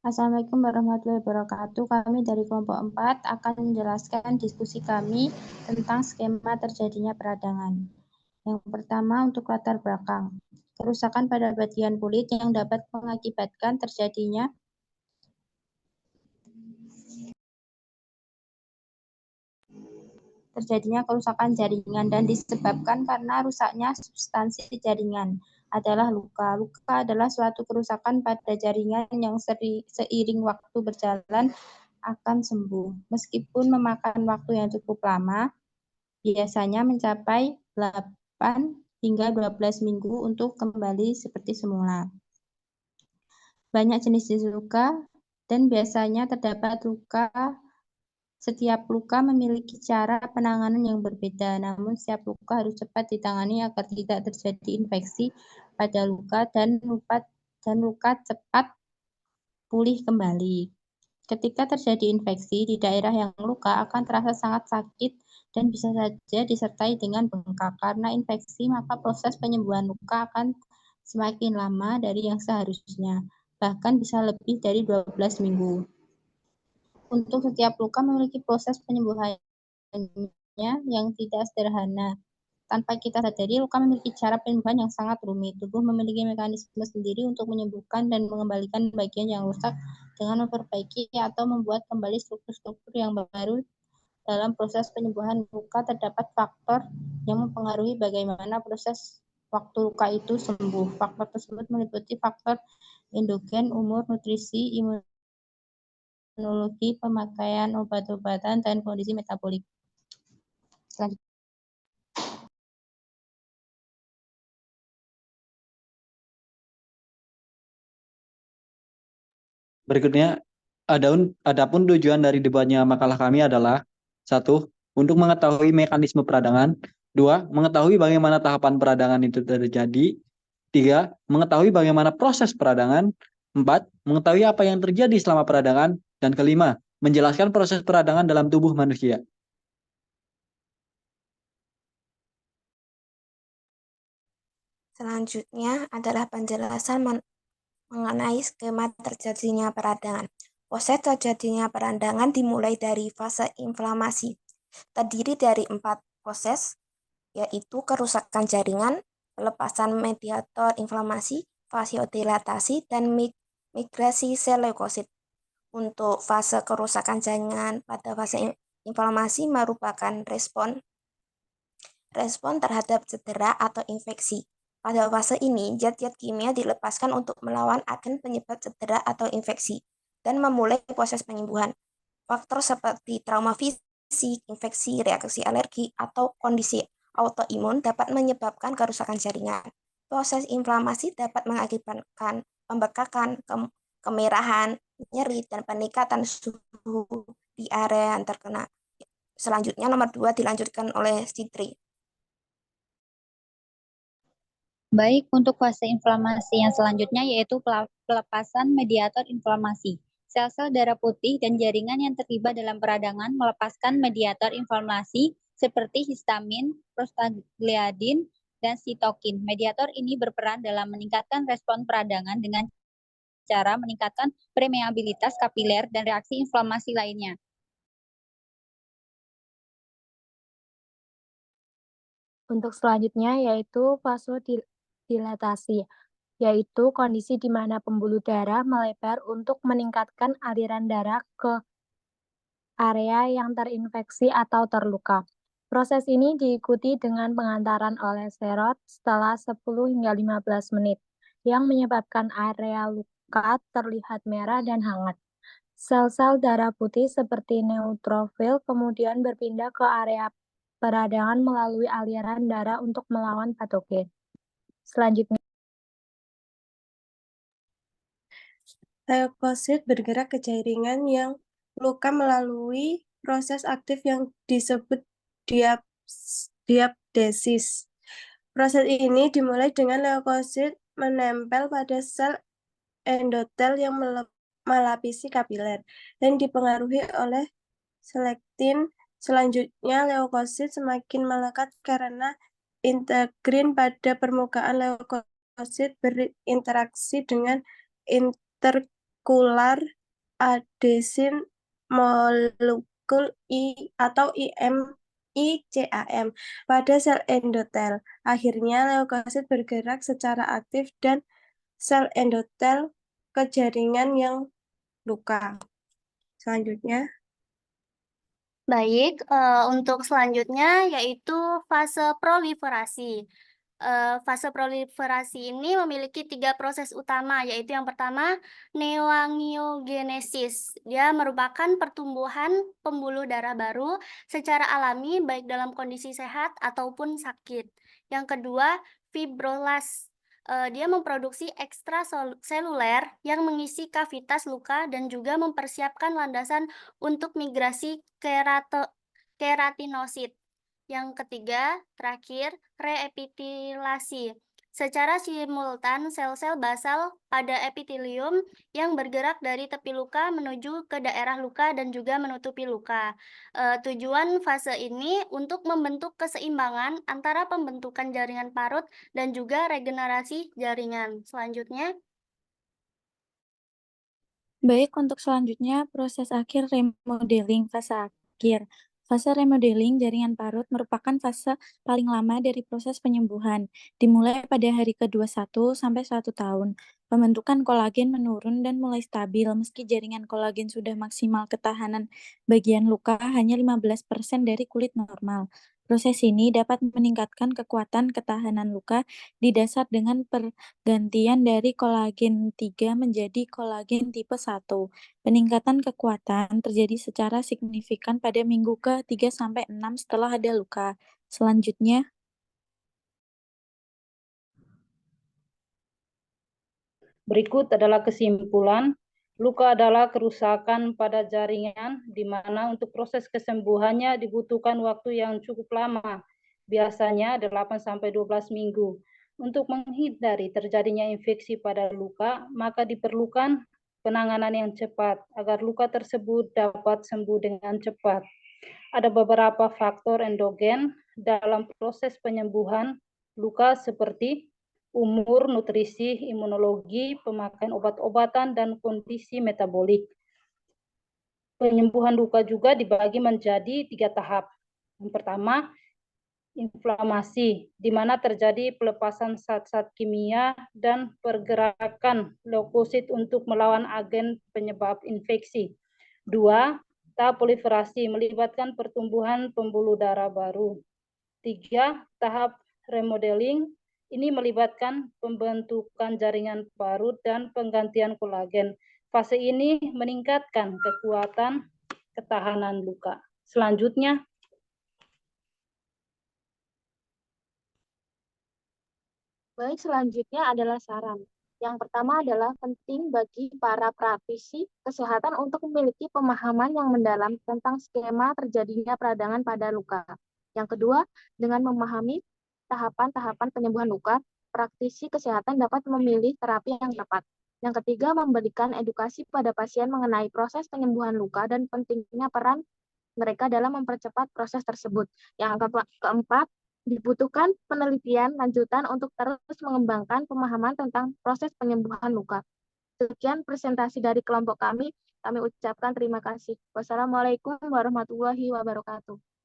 Assalamualaikum warahmatullahi wabarakatuh. Kami dari kelompok 4 akan menjelaskan diskusi kami tentang skema terjadinya peradangan. Yang pertama untuk latar belakang. Kerusakan pada bagian kulit yang dapat mengakibatkan terjadinya kerusakan jaringan dan disebabkan karena rusaknya substansi jaringan adalah luka. Luka adalah suatu kerusakan pada jaringan yang seiring waktu berjalan akan sembuh. Meskipun memakan waktu yang cukup lama, biasanya mencapai 8 hingga 12 minggu untuk kembali seperti semula. Banyak jenis luka dan biasanya terdapat luka. Setiap luka memiliki cara penanganan yang berbeda, namun setiap luka harus cepat ditangani agar tidak terjadi infeksi pada luka dan luka cepat pulih kembali. Ketika terjadi infeksi di daerah yang luka akan terasa sangat sakit dan bisa saja disertai dengan bengkak. Karena infeksi, maka proses penyembuhan luka akan semakin lama dari yang seharusnya, bahkan bisa lebih dari 12 minggu. Untuk setiap luka memiliki proses penyembuhannya yang tidak sederhana. Tanpa kita sadari, luka memiliki cara penyembuhan yang sangat rumit. Tubuh memiliki mekanisme sendiri untuk menyembuhkan dan mengembalikan bagian yang rusak dengan memperbaiki atau membuat kembali struktur-struktur yang baru. Dalam proses penyembuhan luka terdapat faktor yang mempengaruhi bagaimana proses waktu luka itu sembuh. Faktor tersebut meliputi faktor endogen, umur, nutrisi, imunologi, pemakaian obat-obatan, dan kondisi metabolik. Selanjutnya. Berikutnya, adapun tujuan dari debatnya makalah kami adalah 1. Untuk mengetahui mekanisme peradangan. 2. Mengetahui bagaimana tahapan peradangan itu terjadi. 3. Mengetahui bagaimana proses peradangan. 4. Mengetahui apa yang terjadi selama peradangan. Dan kelima, menjelaskan proses peradangan dalam tubuh manusia. Selanjutnya adalah penjelasan mengenai skema terjadinya peradangan. Proses terjadinya peradangan dimulai dari fase inflamasi. Terdiri dari 4 proses, yaitu kerusakan jaringan, pelepasan mediator inflamasi, vasodilatasi, dan migrasi sel leukosit. Untuk fase kerusakan jaringan pada fase inflamasi merupakan respon terhadap cedera atau infeksi. Pada fase ini, zat-zat kimia dilepaskan untuk melawan agen penyebab cedera atau infeksi dan memulai proses penyembuhan. Faktor seperti trauma fisik, infeksi, reaksi alergi, atau kondisi autoimun dapat menyebabkan kerusakan jaringan. Proses inflamasi dapat mengakibatkan pembekakan, kemerahan, nyeri, dan peningkatan suhu di area yang terkena. Selanjutnya, nomor 2 dilanjutkan oleh Sidri. Baik, untuk fase inflamasi yang selanjutnya yaitu pelepasan mediator inflamasi. Sel-sel darah putih dan jaringan yang terlibat dalam peradangan melepaskan mediator inflamasi seperti histamin, prostaglandin, dan sitokin. Mediator ini berperan dalam meningkatkan respon peradangan dengan cara meningkatkan permeabilitas kapiler dan reaksi inflamasi lainnya. Untuk selanjutnya yaitu vasodilatasi, yaitu kondisi di mana pembuluh darah melebar untuk meningkatkan aliran darah ke area yang terinfeksi atau terluka. Proses ini diikuti dengan pengantaran oleh steroid setelah 10 hingga 15 menit, yang menyebabkan area luka terlihat merah dan hangat. Sel-sel darah putih seperti neutrofil kemudian berpindah ke area peradangan melalui aliran darah untuk melawan patogen. Selanjutnya, leukosit bergerak ke jaringan yang luka melalui proses aktif yang disebut diapdesis. Proses ini dimulai dengan leukosit menempel pada sel endotel yang melapisi kapiler dan dipengaruhi oleh selektin. Selanjutnya, leukosit semakin melekat karena integrin pada permukaan leukosit berinteraksi dengan molekular adesin molekul atau ICAM pada sel endotel. Akhirnya leukosit bergerak secara aktif dan sel endotel ke jaringan yang luka. Selanjutnya, Baik, untuk selanjutnya yaitu fase proliferasi. Fase proliferasi ini memiliki 3 proses utama, yaitu yang pertama neoangiogenesis. Dia merupakan pertumbuhan pembuluh darah baru secara alami baik dalam kondisi sehat ataupun sakit. Yang kedua, fibrolas. Dia memproduksi ekstraseluler yang mengisi kavitas luka dan juga mempersiapkan landasan untuk migrasi keratinosit. Yang ketiga, terakhir, reepitilasi. Secara simultan, sel-sel basal pada epitelium yang bergerak dari tepi luka menuju ke daerah luka dan juga menutupi luka. Tujuan fase ini untuk membentuk keseimbangan antara pembentukan jaringan parut dan juga regenerasi jaringan. Selanjutnya, Baik, untuk selanjutnya proses akhir remodeling fase akhir. Fase remodeling jaringan parut merupakan fase paling lama dari proses penyembuhan, dimulai pada hari ke-21 sampai 1 tahun. Pembentukan kolagen menurun dan mulai stabil meski jaringan kolagen sudah maksimal ketahanan bagian luka hanya 15% dari kulit normal. Proses ini dapat meningkatkan kekuatan ketahanan luka di dasar dengan pergantian dari kolagen 3 menjadi kolagen tipe 1. Peningkatan kekuatan terjadi secara signifikan pada minggu ke-3 sampai 6 setelah ada luka. Selanjutnya, Berikut adalah kesimpulan. Luka adalah kerusakan pada jaringan di mana untuk proses kesembuhannya dibutuhkan waktu yang cukup lama, biasanya 8 sampai 12 minggu. Untuk menghindari terjadinya infeksi pada luka, maka diperlukan penanganan yang cepat agar luka tersebut dapat sembuh dengan cepat. Ada beberapa faktor endogen dalam proses penyembuhan luka seperti umur, nutrisi, imunologi, pemakaian obat-obatan, dan kondisi metabolik. Penyembuhan luka juga dibagi menjadi 3 tahap. Yang pertama, inflamasi, di mana terjadi pelepasan zat-zat kimia dan pergerakan leukosit untuk melawan agen penyebab infeksi. 2, tahap proliferasi, melibatkan pertumbuhan pembuluh darah baru. 3, tahap remodeling, ini melibatkan pembentukan jaringan parut dan penggantian kolagen. Fase ini meningkatkan kekuatan ketahanan luka. Selanjutnya, baik, selanjutnya adalah saran. Yang pertama adalah penting bagi para praktisi kesehatan untuk memiliki pemahaman yang mendalam tentang skema terjadinya peradangan pada luka. Yang kedua, dengan memahami tahapan-tahapan penyembuhan luka, praktisi kesehatan dapat memilih terapi yang tepat. Yang ketiga, memberikan edukasi pada pasien mengenai proses penyembuhan luka dan pentingnya peran mereka dalam mempercepat proses tersebut. Yang keempat, dibutuhkan penelitian lanjutan untuk terus mengembangkan pemahaman tentang proses penyembuhan luka. Sekian presentasi dari kelompok kami ucapkan terima kasih. Wassalamualaikum warahmatullahi wabarakatuh.